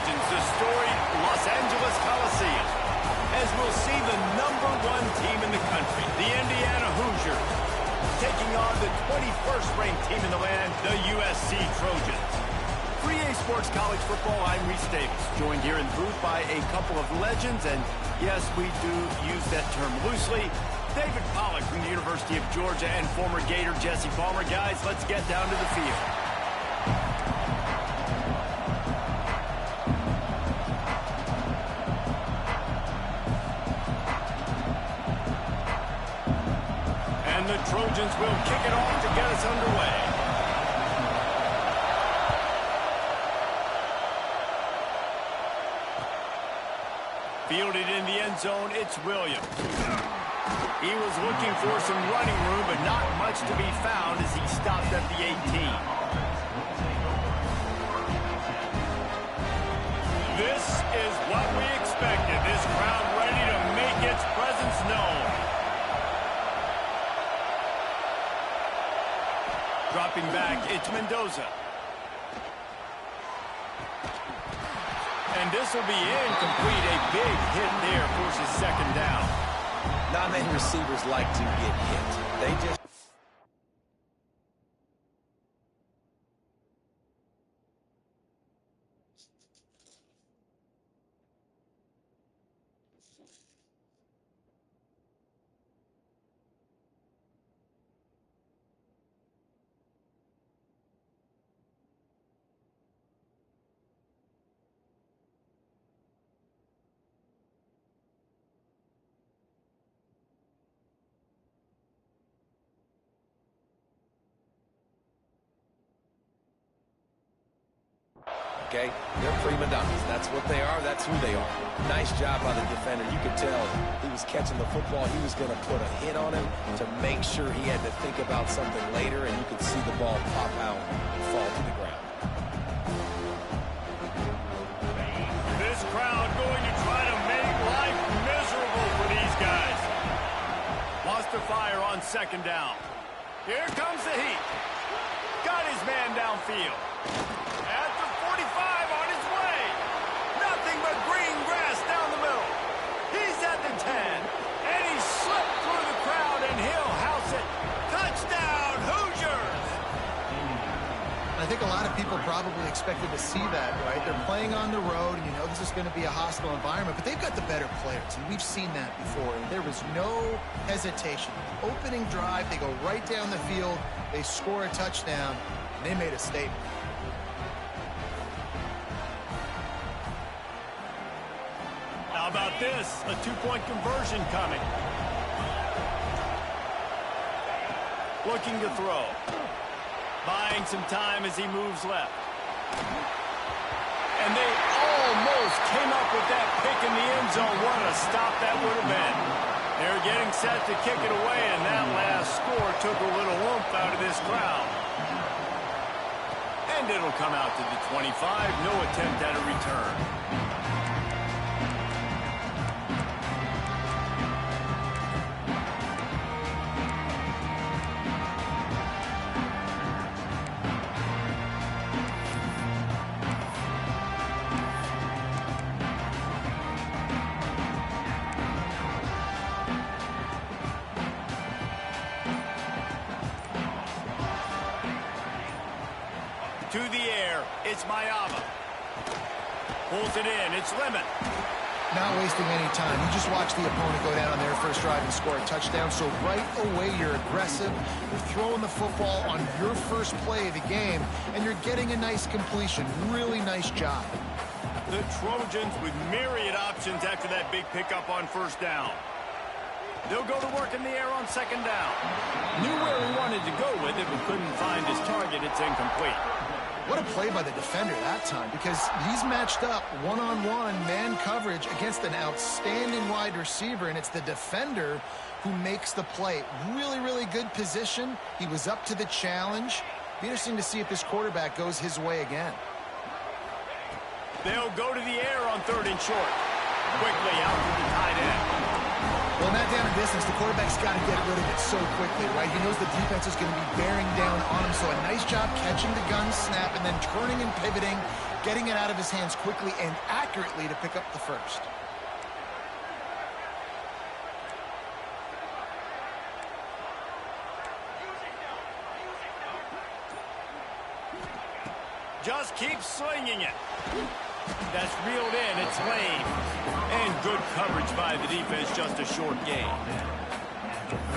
Trojans, the storied Los Angeles Coliseum, as we'll see the #1 team in the country, the Indiana Hoosiers, taking on the 21st ranked team in the land, the USC Trojans. For EA Sports College Football, I'm Reese Davis, joined here in the booth by a couple of legends, and yes, we do use that term loosely. David Pollack from the University of Georgia and former Gator Jesse Palmer. Guys, let's get down to the field. And the Trojans will kick it off to get us underway. Fielded in the end zone, it's Williams. He was looking for some running room, but not much to be found as he stopped at the 18. This is what we expected. This crowd ready to make its presence known. Dropping back, it's Mendoza. And this will be incomplete. A big hit there forces second down. Not many receivers like to get hit. They just... Okay, they're prima donnas. That's what they are. That's who they are. Nice job by the defender. You could tell he was catching the football. He was going to put a hit on him to make sure he had to think about something later, and you could see the ball pop out and fall to the ground. This crowd going to try to make life miserable for these guys. Lost to fire on second down. Here comes the heat. Got his man downfield. At the 45 on his way. Nothing but green grass down the middle. He's at the 10. And he slipped through the crowd, and he'll house it. Touchdown, Hoosiers! I think a lot of people probably expected to see that, right? They're playing on the road, and you know this is going to be a hostile environment, but they've got the better players, and we've seen that before. And there was no hesitation. Opening drive, they go right down the field, they score a touchdown, and they made a statement. How about this? A two-point conversion coming. Looking to throw. Buying some time as he moves left. And they almost came up with that pick in the end zone. What a stop that would have been. They're getting set to kick it away, and that last score took a little oomph out of this crowd. And it'll come out to the 25. No attempt at a return. To the air, it's Mayama. Pulls it in, it's Lemon. Not wasting any time. You just watch the opponent go down on their first drive and score a touchdown. So right away, you're aggressive. You're throwing the football on your first play of the game, and you're getting a nice completion. Really nice job. The Trojans with myriad options after that big pickup on first down. They'll go to work in the air on second down. Knew where he wanted to go with it, but couldn't find his target. It's incomplete. What a play by the defender that time, because he's matched up one-on-one man coverage against an outstanding wide receiver, and it's the defender who makes the play. Really, really good position. He was up to the challenge. Be interesting to see if this quarterback goes his way again. They'll go to the air on third and short. Quickly out to the tight end. Well, in that down and distance, the quarterback's got to get rid of it so quickly, right? He knows the defense is going to be bearing down on him, so a nice job catching the gun snap and then turning and pivoting, getting it out of his hands quickly and accurately to pick up the first. Just keep swinging it. That's reeled in. It's lame. And good coverage by the defense, just a short gain.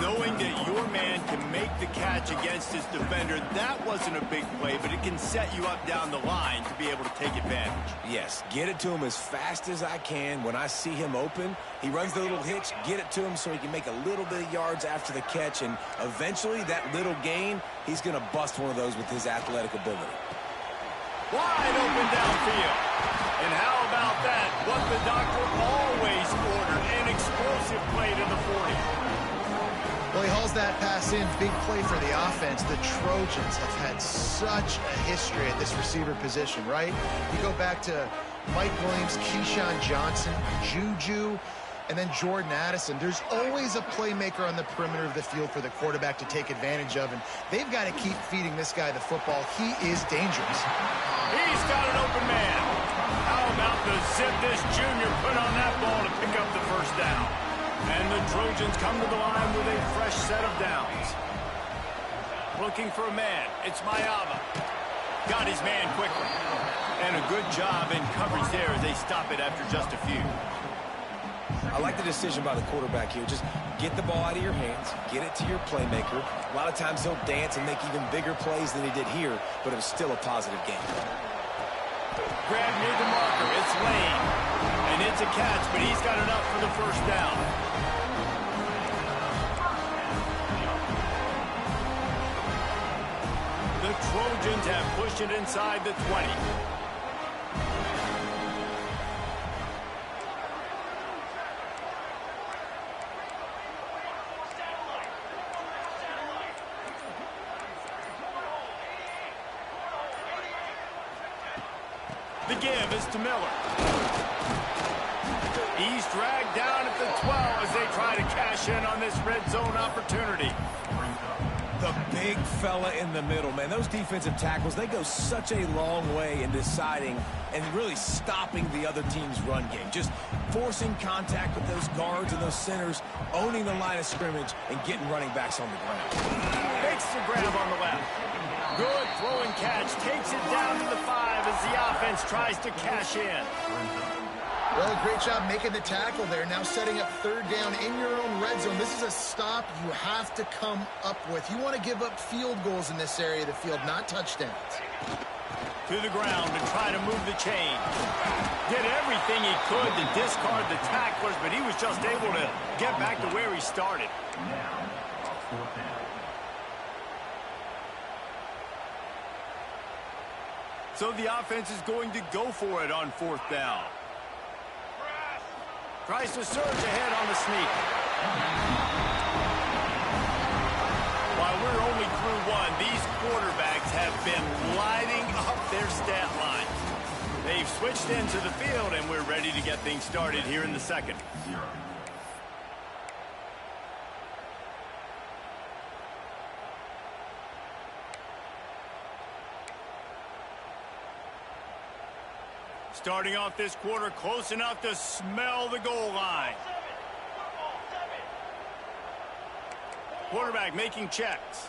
Knowing that your man can make the catch against his defender, that wasn't a big play, but it can set you up down the line to be able to take advantage. Yes, get it to him as fast as I can. When I see him open, he runs the little hitch, get it to him so he can make a little bit of yards after the catch, and eventually that little gain, he's going to bust one of those with his athletic ability. Wide open downfield. And how about that? What the doctor always ordered, an explosive play to the 40. Well, he hauls that pass in. Big play for the offense. The Trojans have had such a history at this receiver position, right? You go back to Mike Williams, Keyshawn Johnson, Juju, and then Jordan Addison. There's always a playmaker on the perimeter of the field for the quarterback to take advantage of, and they've got to keep feeding this guy the football. He is dangerous. He's got an open man. How about the zip this junior put on that ball to pick up the first down? And the Trojans come to the line with a fresh set of downs. Looking for a man. It's Mayava. Got his man quickly. And a good job in coverage there as they stop it after just a few. I like the decision by the quarterback here. Just get the ball out of your hands, get it to your playmaker. A lot of times he'll dance and make even bigger plays than he did here, but it was still a positive game. Grab near the marker. It's Lane. And it's a catch, but he's got enough for the first down. The Trojans have pushed it inside the 20. The give is to Miller. He's dragged down at the 12 as they try to cash in on this red zone opportunity. The big fella in the middle, man. Those defensive tackles, they go such a long way in deciding and really stopping the other team's run game. Just forcing contact with those guards and those centers, owning the line of scrimmage, and getting running backs on the ground. Makes the grab on the left. Good throw and catch. Takes it down to the 5 as the offense tries to cash in. Well, great job making the tackle there. Now setting up third down in your own red zone. This is a stop you have to come up with. You want to give up field goals in this area of the field, not touchdowns. To the ground to try to move the chain. Did everything he could to discard the tacklers, but he was just able to get back to where he started. So the offense is going to go for it on fourth down. Tries to surge ahead on the sneak. While we're only through one, these quarterbacks have been lighting up their stat line. They've switched into the field, and we're ready to get things started here in the second. Starting off this quarter close enough to smell the goal line. Quarterback making checks.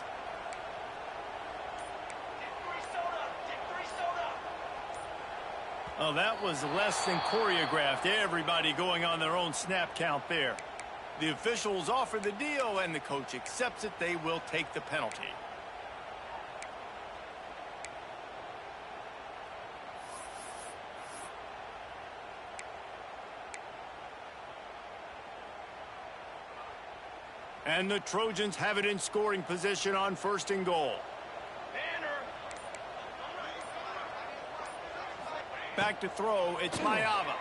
Oh, that was less than choreographed. Everybody going on their own snap count there. The officials offer the deal, and the coach accepts it. They will take the penalty. And the Trojans have it in scoring position on first and goal. Back to throw, it's Mayava.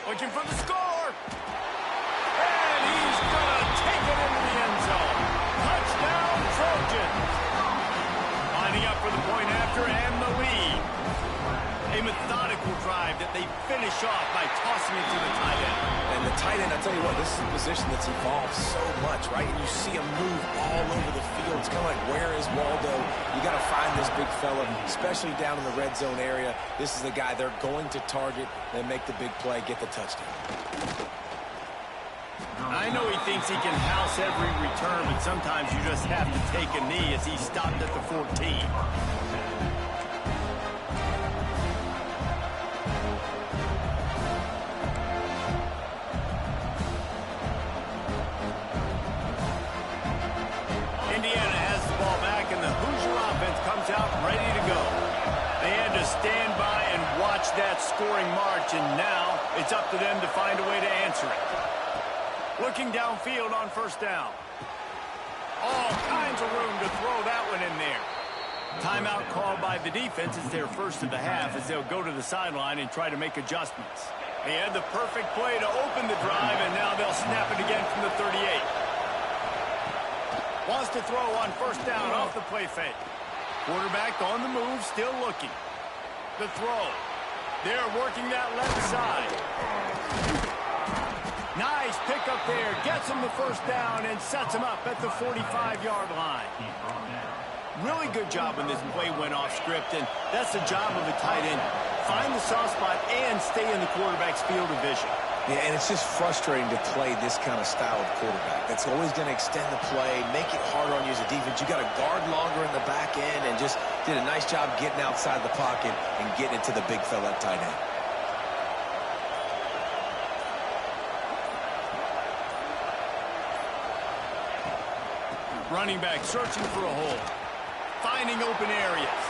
Looking for the score! And he's gonna take it into the end zone. Touchdown, Trojans! Lining up for the point after and the lead. A A methodical drive that they finish off by tossing it to the tight end. And the tight end, I'll tell you what, this is a position that's evolved so much, right? And you see him move all over the field. It's kind of like, where is Waldo? You got to find this big fella, especially down in the red zone area. This is the guy they're going to target and make the big play, get the touchdown. I know he thinks he can house every return, but sometimes you just have to take a knee as he stopped at the 14. Indiana has the ball back, and the Hoosier offense comes out ready to go. They had to stand by and watch that scoring march, and now it's up to them to find a way to answer it. Looking downfield on first down. All kinds of room to throw that one in there. Timeout called by the defense. It's their first of the half as they'll go to the sideline and try to make adjustments. They had the perfect play to open the drive, and now they'll snap it again from the 38. Wants to throw on first down off the play fake. Quarterback on the move, still looking. The throw. They're working that left side. Nice pick up there. Gets him the first down and sets him up at the 45-yard line. Really good job when this play went off script, and that's the job of a tight end. Find the soft spot and stay in the quarterback's field of vision. Yeah, and it's just frustrating to play this kind of style of quarterback. That's always going to extend the play, make it harder on you as a defense. You got to guard longer in the back end, and just did a nice job getting outside the pocket and getting it to the big fella at tight end. Running back searching for a hole. Finding open areas.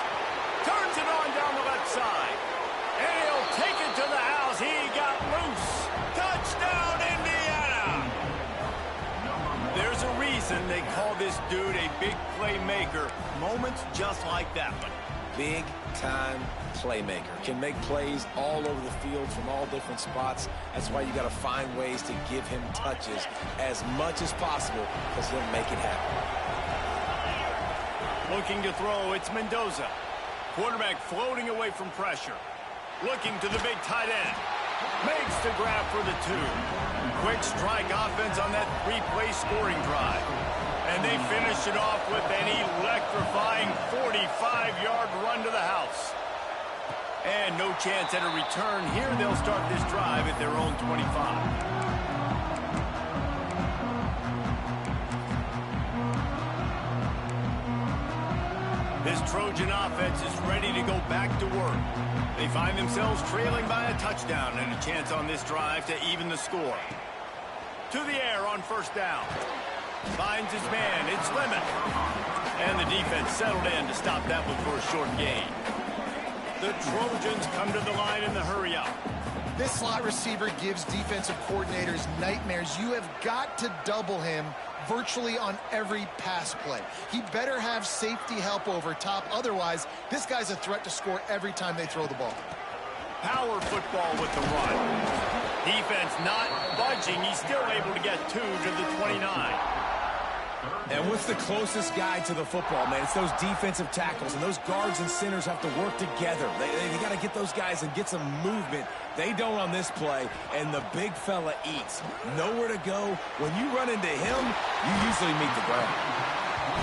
Turns it on down the left side. And he'll take it to the house. He got loose. Touchdown, Indiana! There's a reason they call this dude a big playmaker. Moments just like that one. Big-time playmaker. Can make plays all over the field from all different spots. That's why you got to find ways to give him touches as much as possible, because he'll make it happen. Looking to throw, it's Mendoza. Quarterback floating away from pressure. Looking to the big tight end. Makes the grab for the 2. Quick strike offense on that 3-play scoring drive. And they finish it off with an electrifying 45-yard run to the house. And no chance at a return here. They'll start this drive at their own 25. This Trojan offense is ready to go back to work. They find themselves trailing by a touchdown and a chance on this drive to even the score. To the air on first down. Finds his man. It's Lemon. And the defense settled in to stop that one for a short gain. The Trojans come to the line in the hurry-up. This slot receiver gives defensive coordinators nightmares. You have got to double him virtually on every pass play. He better have safety help over top. Otherwise, this guy's a threat to score every time they throw the ball. Power football with the run. Defense not budging. He's still able to get 2 to the 29. And what's the closest guy to the football, man? It's those defensive tackles, and those guards and centers have to work together. They got to get those guys and get some movement. They don't on this play, and the big fella eats. Nowhere to go. When you run into him, you usually meet the ground.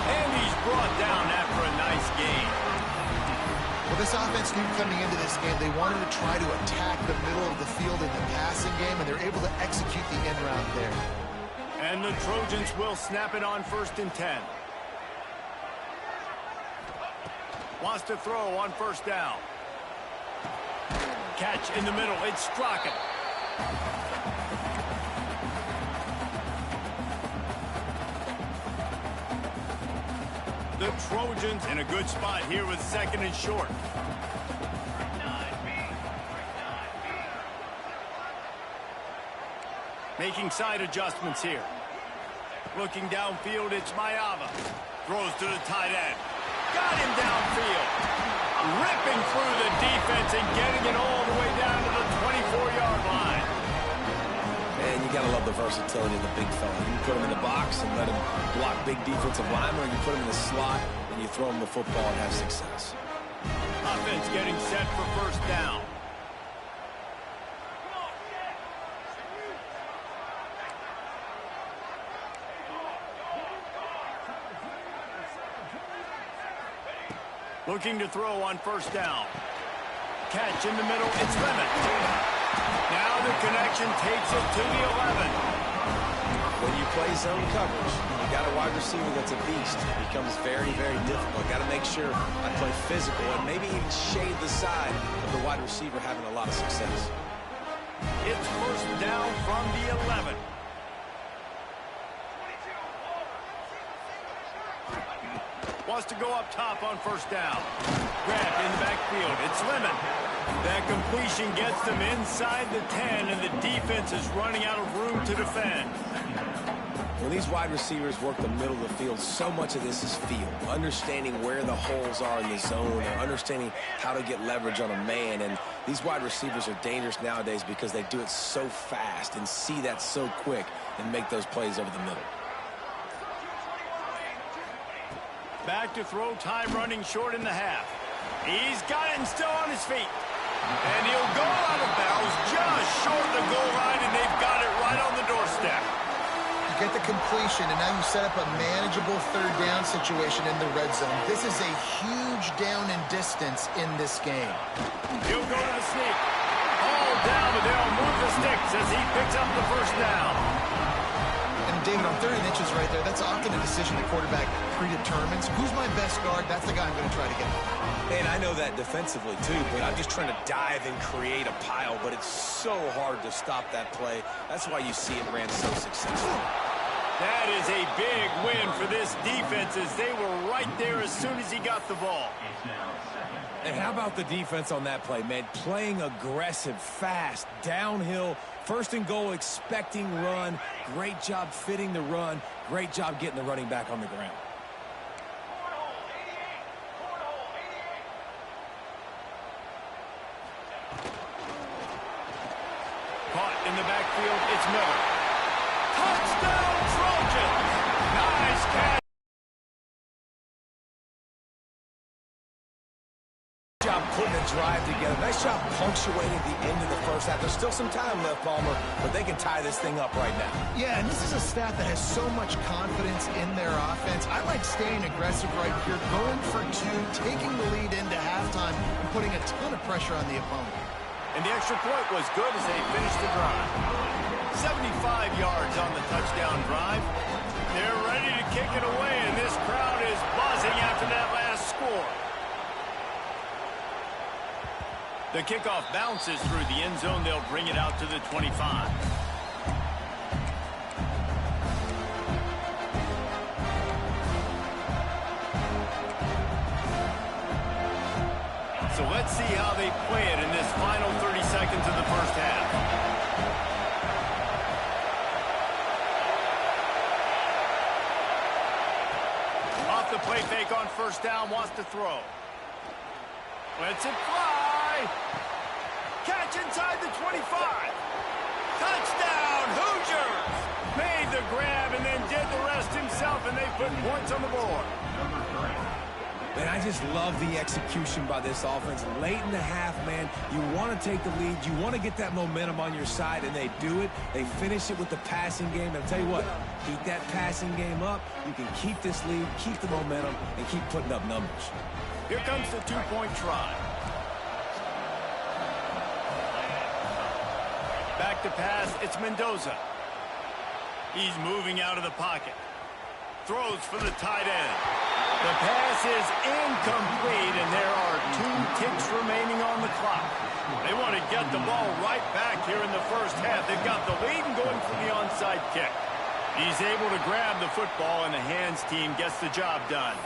And he's brought down after a nice gain. Well, this offense knew coming into this game they wanted to try to attack the middle of the field in the passing game, and they're able to execute the end route there. And the Trojans will snap it on 1st and 10. Wants to throw on first down. Catch in the middle. It's Strachan. The Trojans in a good spot here with 2nd and short. Making side adjustments here. Looking downfield, it's Mayava. Throws to the tight end. Got him downfield. Ripping through the defense and getting it all the way down to the 24-yard line. Man, you got to love the versatility of the big fella. You can put him in the box and let him block big defensive linemen, or you put him in the slot and you throw him the football and have success. A offense getting set for first down. Looking to throw on first down. Catch in the middle, it's Lemon. Now the connection takes it to the 11. When you play zone coverage, you got a wide receiver that's a beast. It becomes very, very difficult. Got to make sure I play physical and maybe even shade the side of the wide receiver having a lot of success. It's first down from the 11. Wants to go up top on first down. Grabbed in the backfield. It's Lemon. That completion gets them inside the 10, and the defense is running out of room to defend. When these wide receivers work the middle of the field, so much of this is feel. Understanding where the holes are in the zone, or understanding how to get leverage on a man. And these wide receivers are dangerous nowadays because they do it so fast and see that so quick and make those plays over the middle. Back to throw, time running short in the half. He's got it and still on his feet. And he'll go out of bounds just short of the goal line, and they've got it right on the doorstep. You get the completion, and now you set up a manageable third down situation in the red zone. This is a huge down in distance in this game. He'll go to the sneak. All down, but they'll move the sticks as he picks up the first down. And David, on 30 inches right there, that's often a decision the quarterback predetermines. Who's my best guard? That's the guy I'm going to try to get. And I know that defensively too, but I'm just trying to dive and create a pile, but it's so hard to stop that play. That's why you see it ran so successful. That is a big win for this defense, as they were right there as soon as he got the ball. And how about the defense on that play, man? Playing aggressive, fast, downhill, first and goal, expecting run. Great job fitting the run. Great job getting the running back on the ground. Caught in the backfield, it's Miller. Touchdown, Trojans! Nice catch. Job putting a drive together. Nice job punctuating the end of the first half. There's still some time left, Palmer, but they can tie this thing up right now. Yeah, and this is a staff that has so much confidence in their offense. I like staying aggressive right here, going for two, taking the lead into halftime, and putting a ton of pressure on the opponent. And the extra point was good as they finished the drive. 75 yards on the touchdown drive. They're ready to kick it away, and this crowd is buzzing after that last score. The kickoff bounces through the end zone. They'll bring it out to the 25. So let's see how they play it in this final 30 seconds of the first half. Off the play fake on first down, wants to throw. Lets it fly. Catch inside the 25. Touchdown, Hoosiers! Made the grab and then did the rest himself, and they put points on the board. Man, I just love the execution by this offense. Late in the half, man, you want to take the lead. You want to get that momentum on your side, and they do it. They finish it with the passing game. And I'll tell you what, keep that passing game up. You can keep this lead, keep the momentum, and keep putting up numbers. Here comes the two-point try. Back to pass, it's Mendoza. He's moving out of the pocket. Throws for the tight end. The pass is incomplete, and there are 2 ticks remaining on the clock. They want to get the ball right back here in the first half. They've got the lead and going for the onside kick. He's able to grab the football, and the hands team gets the job done.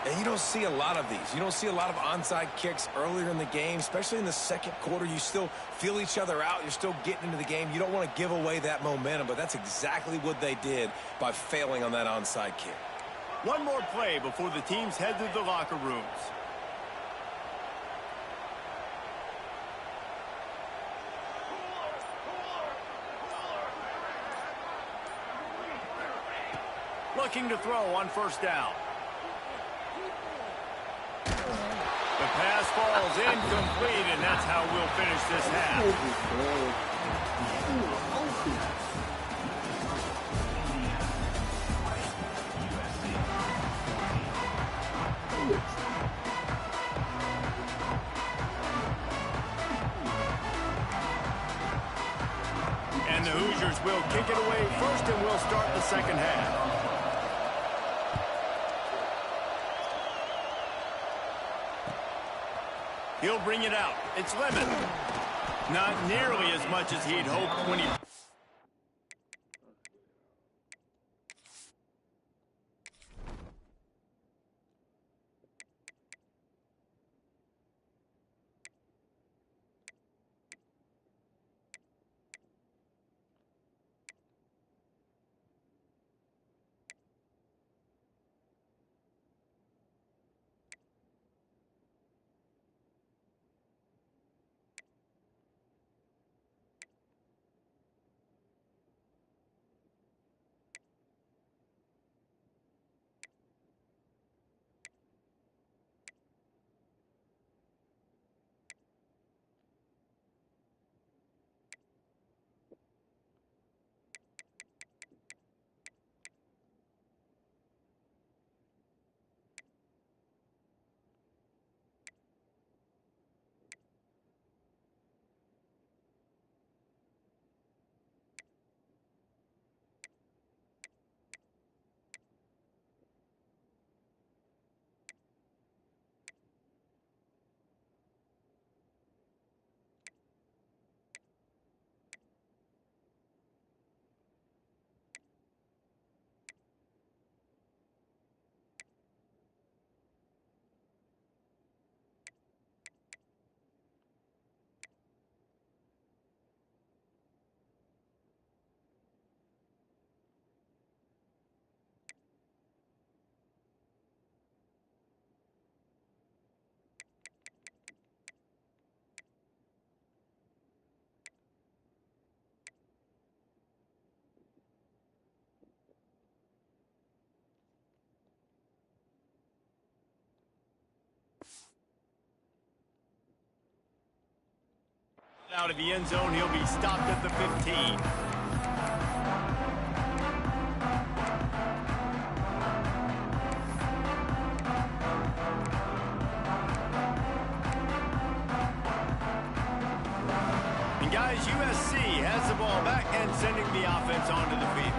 And you don't see a lot of these. You don't see a lot of onside kicks earlier in the game, especially in the second quarter. You still feel each other out. You're still getting into the game. You don't want to give away that momentum, but that's exactly what they did by failing on that onside kick. One more play before the teams head to the locker rooms. Looking to throw on first down. The pass falls incomplete, and that's how we'll finish this half. And the Hoosiers will kick it away first, and we'll start the second half. He'll bring it out. It's Lemon. Not nearly as much as he'd hoped when he... Out of the end zone, he'll be stopped at the 15. And guys, USC has the ball back and sending the offense onto the field.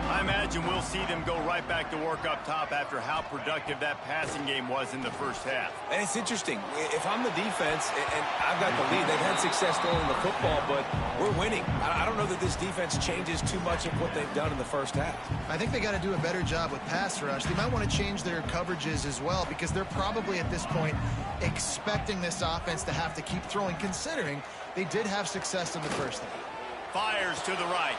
I imagine we'll see them go right back to work up top after how productive that passing game was in the first half. And it's interesting. If I'm the defense and I've got the lead, they've had success throwing the football, but we're winning. I don't know that this defense changes too much of what they've done in the first half. I think they got to do a better job with pass rush. They might want to change their coverages as well because they're probably at this point expecting this offense to have to keep throwing, considering they did have success in the first half. Fires to the right.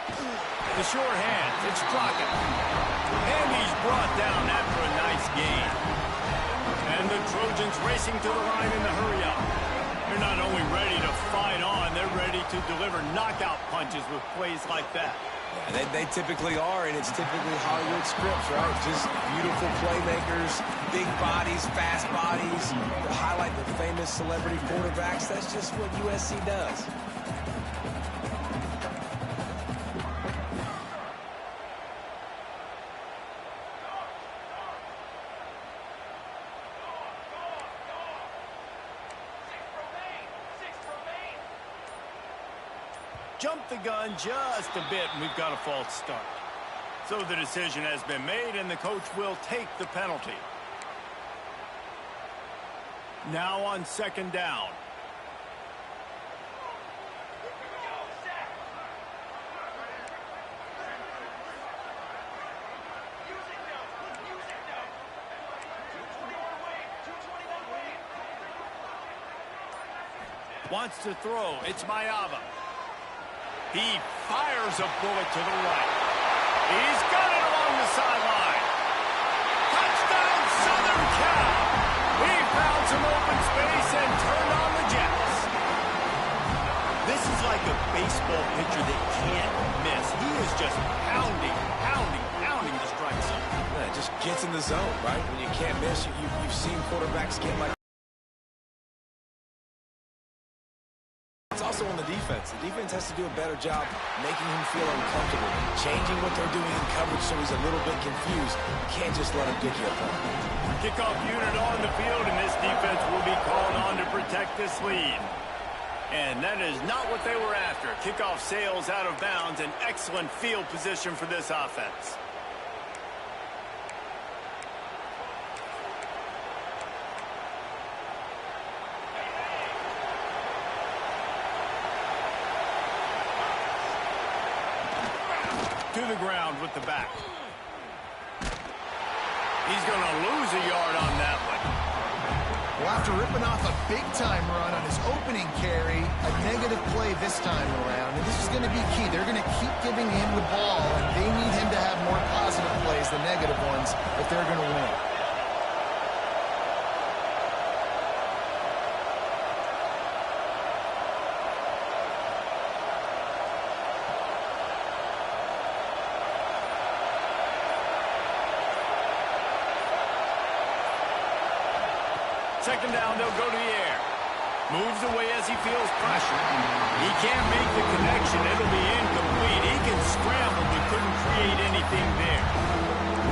The short hands. It's Crockett. And he's brought down after a nice gain. And the Trojans racing to the line in the hurry-up. They're not only ready to fight on, they're ready to deliver knockout punches with plays like that. Yeah, they typically are, and it's typically Hollywood scripts, right? Just beautiful playmakers, big bodies, fast bodies. To highlight the famous celebrity quarterbacks, that's just what USC does. Jumped the gun just a bit, and we've got a false start. So the decision has been made, and the coach will take the penalty. Now on second down. Wants to throw. It's Mayava. He fires a bullet to the right. He's got it along the sideline. Touchdown, Southern Cal. He found some open space and turned on the Jets. This is like a baseball pitcher that can't miss. He is just pounding the strike zone. Yeah, it just gets in the zone, right? When you can't miss, you've seen quarterbacks get like also on the defense. The defense has to do a better job making him feel uncomfortable, changing what they're doing in coverage so he's a little bit confused. You can't just let him pick you apart. Kickoff unit on the field, and this defense will be called on to protect this lead. And that is not what they were after. Kickoff sails out of bounds, an excellent field position for this offense. To the ground with the back. He's going to lose a yard on that one. Well, after ripping off a big-time run on his opening carry, a negative play this time around. And this is going to be key. They're going to keep giving him the ball, and they need him to have more positive plays than negative ones if they're going to win. Second down, they'll go to the air. Moves away as he feels pressure. He can't make the connection. It'll be incomplete. He can scramble, but couldn't create anything there.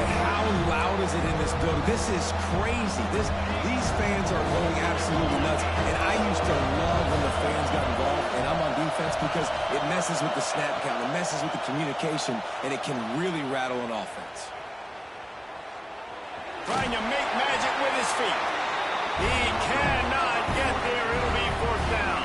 And how loud is it in this building? This is crazy. These fans are going absolutely nuts. And I used to love when the fans got involved, and I'm on defense because it messes with the snap count. It messes with the communication, and it can really rattle an offense. Trying to make magic with his feet. He cannot get there. It'll be fourth down.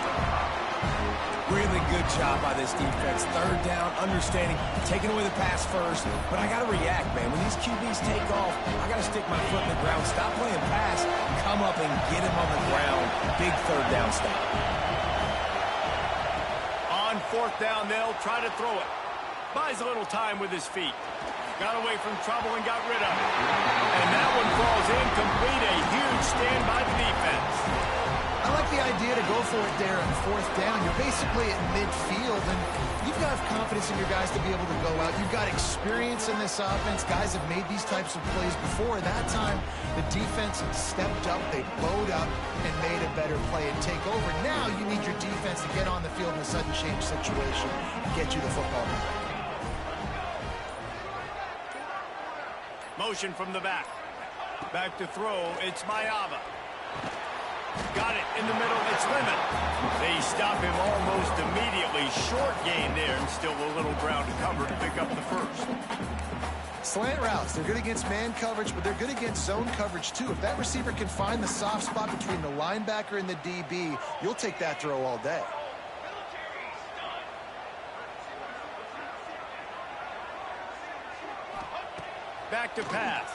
Really good job by this defense. Third down, understanding, taking away the pass first. But I got to react, man. When these QBs take off, I got to stick my foot in the ground. Stop playing pass. Come up and get him on the ground. Big third down stop. On fourth down, they'll try to throw it. Buys a little time with his feet. Got away from trouble and got rid of it. And that one falls incomplete. A huge stand by the defense. I like the idea to go for it there on fourth down. You're basically at midfield, and you've got confidence in your guys to be able to go out. You've got experience in this offense. Guys have made these types of plays before. That time, the defense stepped up. They bowed up and made a better play and take over. Now you need your defense to get on the field in a sudden change situation and get you the football back. Motion from the back. Back to throw. It's Mayava. Got it in the middle. It's Lemon. They stop him almost immediately. Short gain there, and still a little ground to cover to pick up the first. Slant routes. They're good against man coverage, but they're good against zone coverage, too. If that receiver can find the soft spot between the linebacker and the DB, you'll take that throw all day. Back to pass.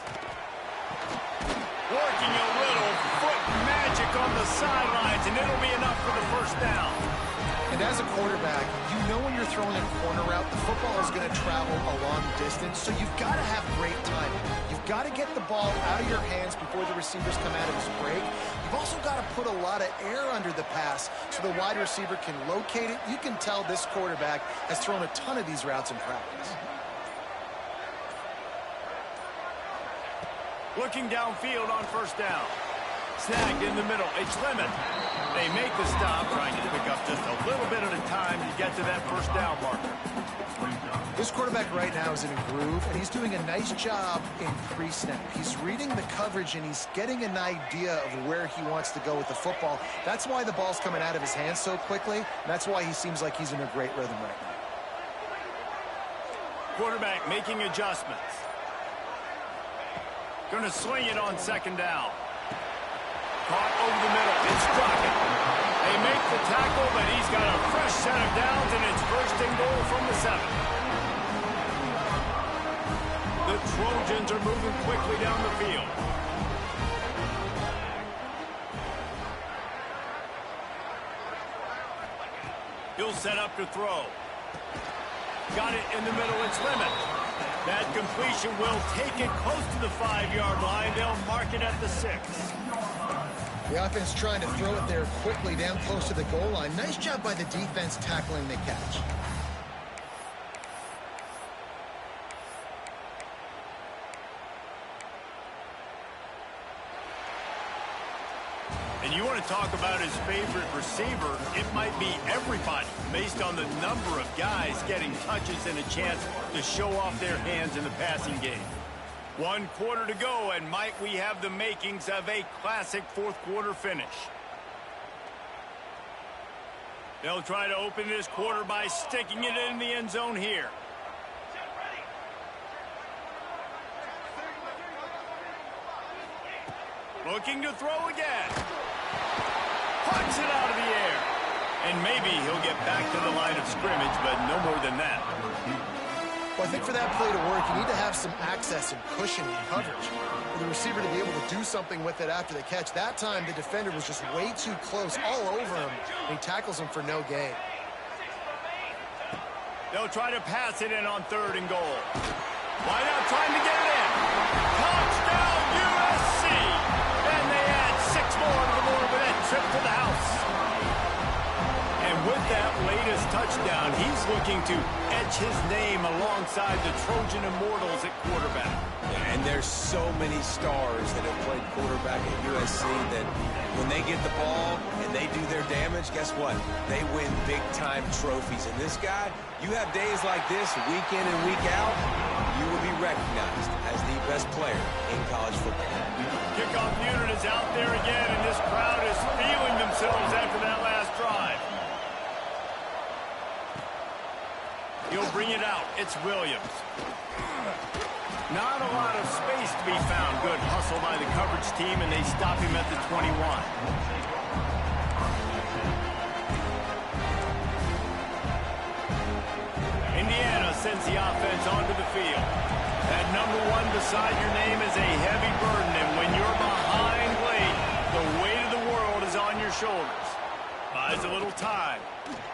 Working a little foot magic on the sidelines, and it'll be enough for the first down. And as a quarterback, you know when you're throwing a corner route, the football is going to travel a long distance, so you've got to have great timing. You've got to get the ball out of your hands before the receivers come out of his break. You've also got to put a lot of air under the pass so the wide receiver can locate it. You can tell this quarterback has thrown a ton of these routes in practice. Looking downfield on first down. Snagged in the middle. It's Lemon. They make the stop, trying to pick up just a little bit at a time to get to that first down marker. This quarterback right now is in a groove, and he's doing a nice job in pre-snap. He's reading the coverage, and he's getting an idea of where he wants to go with the football. That's why the ball's coming out of his hands so quickly, and that's why he seems like he's in a great rhythm right now. Quarterback making adjustments. Going to swing it on second down. Caught over the middle. It's Crockett. They make the tackle, but he's got a fresh set of downs, and it's first and goal from the 7. The Trojans are moving quickly down the field. He'll set up to throw. Got it in the middle. It's Lemon. That completion will take it close to the 5-yard line. They'll mark it at the 6. The offense trying to throw it there quickly down close to the goal line. Nice job by the defense tackling the catch. And And you want to talk about his favorite receiver, it might be everybody based on the number of guys getting touches and a chance to show off their hands in the passing game. 1 quarter to go, and might we have the makings of a classic fourth quarter finish. They'll try to open this quarter by sticking it in the end zone here. Looking to throw again. Punts it out of the air. And maybe he'll get back to the line of scrimmage, but no more than that. Well, I think for that play to work, you need to have some access and cushion in coverage for the receiver to be able to do something with it after the catch. That time, the defender was just way too close, all over him, and he tackles him for no gain. They'll try to pass it in on 3rd and goal. Wide out, trying to get it in. Touchdown, USC! And they add 6 more to the board with that trip to the house. And with that latest touchdown, he's looking to etch his name alongside the Trojan Immortals at quarterback. Yeah, and there's so many stars that have played quarterback at USC that when they get the ball and they do their damage, guess what? They win big-time trophies. And this guy, you have days like this, week in and week out, you will be recognized as the best player in college football. Kickoff unit is out there again, and this crowd is feeling themselves after that last drive. He'll bring it out. It's Williams. Not a lot of space to be found. Good hustle by the coverage team, and they stop him at the 21. Indiana sends the offense onto the field. That number 1 beside your name is a heavy burden, and when you're behind late, the weight of the world is on your shoulders. Buys a little time.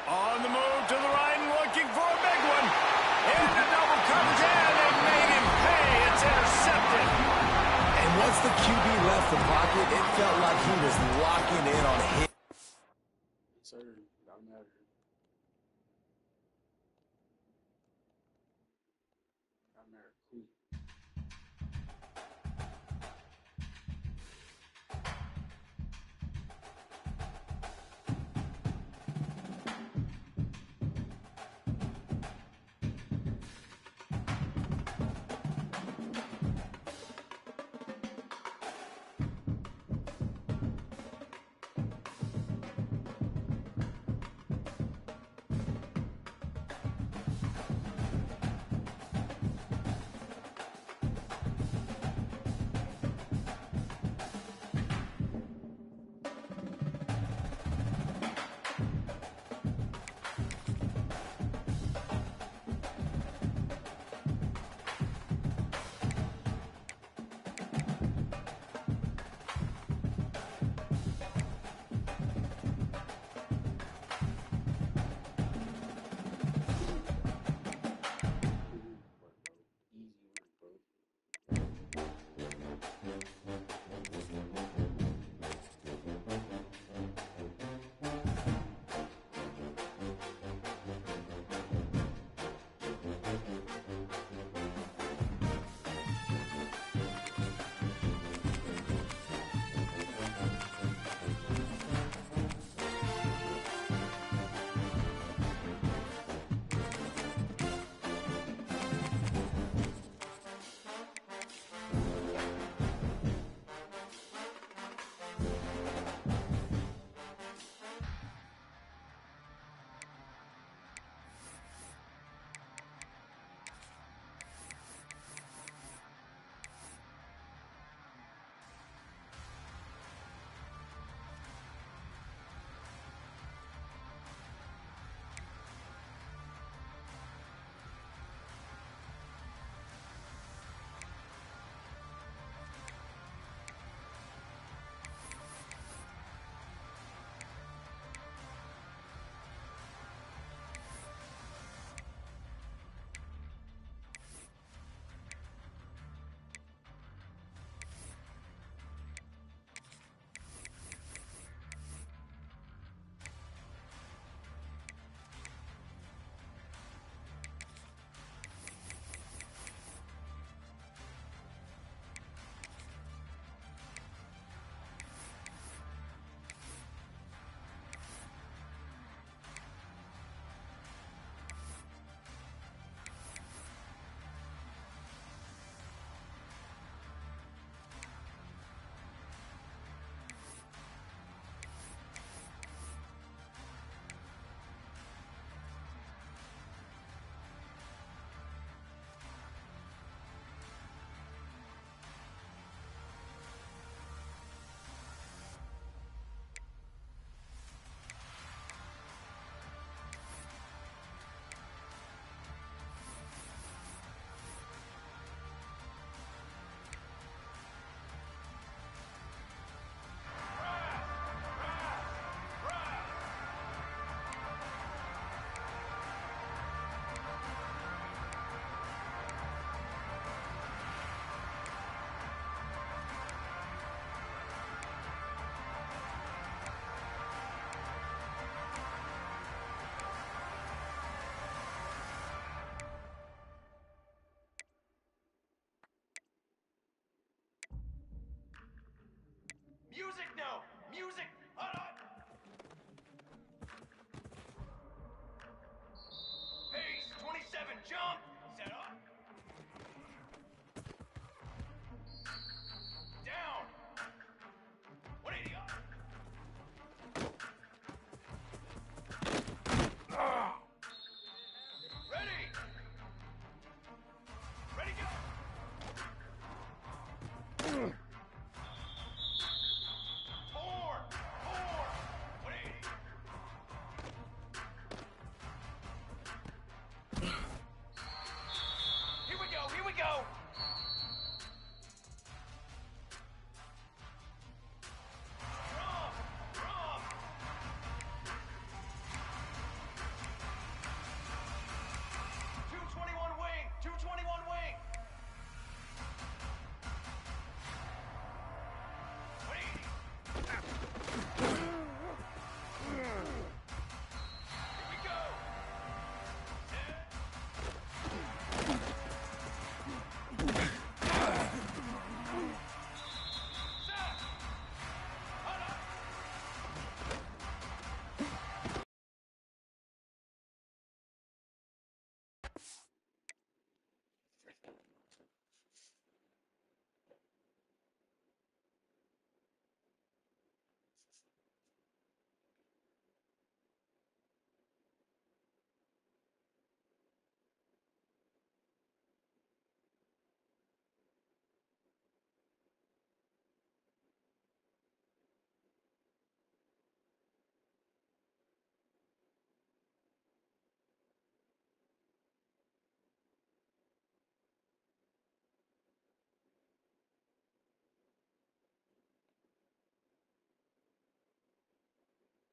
On the move to the right and looking for a big one. Into double coverage, and they made him pay. It's intercepted. And once the QB left the pocket, it felt like he was locking in on hit. Sir, I'm out here. I'm there. Cool. music! Hold on! Pace, 27, jump! Set up. Down. 180 up. Ready! Ready, go! Four! 180. Here we go, here we go! Drum! Drum! 221 wing! 221 wing! Wait! Here we go! Set. Set. Hold up.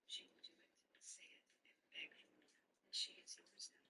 She will do it, say it, and beg for it. She is yours now.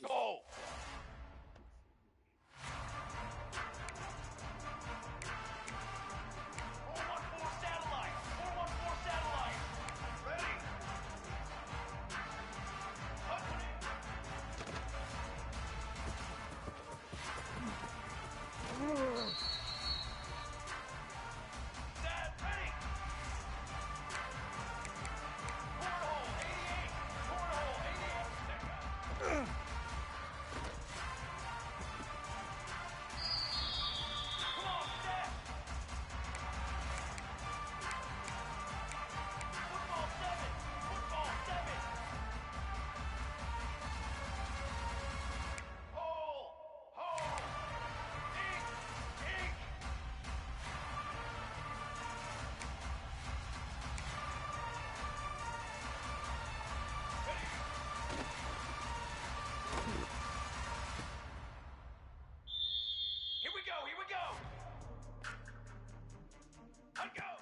Go! 414 satellite! 414 satellite! Ready! Set, ready! Cornhole 88! Cornhole 88! Come on, set! Football 7! Football 7! Hole! Hole! Ink! Ink! Ready? Here we go! Here we go! Let go!